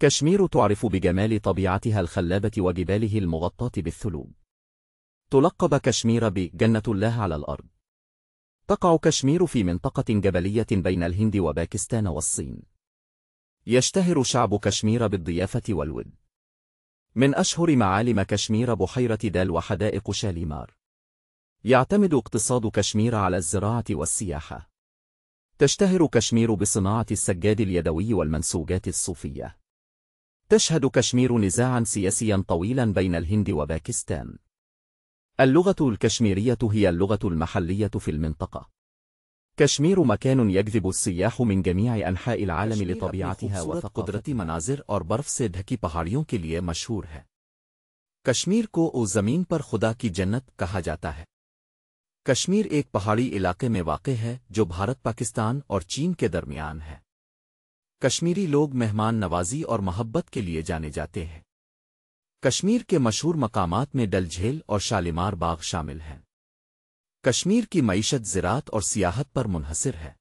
كشمير تعرف بجمال طبيعتها الخلابة وجباله المغطاة بالثلوج. تلقب كشمير بجنة الله على الأرض. تقع كشمير في منطقة جبلية بين الهند وباكستان والصين. يشتهر شعب كشمير بالضيافة والود. من أشهر معالم كشمير بحيرة دال وحدائق شاليمار. يعتمد اقتصاد كشمير على الزراعة والسياحة. تشتهر كشمير بصناعة السجاد اليدوي والمنسوجات الصوفية. تشهد كشمير نزاعاً سياسياً طويلاً بين الهند وباكستان. اللغة الكشميرية هي اللغة المحلية في المنطقة. كشمير مكان يجذب السياح من جميع أنحاء العالم لطبيعتها قدرتی مناظر और बर्फ से ढकी पहाड़ियों के लिए मशहूर है। कश्मीर को उस ज़मीन पर खुदा की जन्नत कहा जाता है। कश्मीर एक पहाड़ी इलाके में वाक़ है जो भारत, पाकिस्तान और चीन के दरमियान है। कश्मीरी लोग मेहमान नवाजी और मोहब्बत के लिए जाने जाते हैं। कश्मीर के मशहूर मकामात में डल झील और शालीमार बाग शामिल हैं। कश्मीर की मईशत ज़राअत और सियाहत पर मुनहसर है।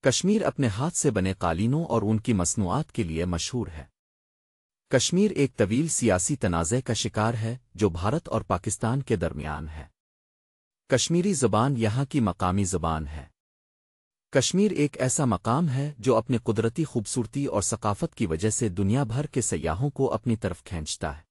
कश्मीर अपने हाथ से बने कालीनों और उनकी मसनूआत के लिए मशहूर है। कश्मीर एक तवील सियासी तनाज़े का शिकार है जो भारत और पाकिस्तान के दरमियान है। कश्मीरी ज़बान यहाँ की मकामी ज़बान है। कश्मीर एक ऐसा मकाम है जो अपनी कुदरती खूबसूरती और सकाफ़त की वजह से दुनिया भर के सयाहों को अपनी तरफ खींचता है।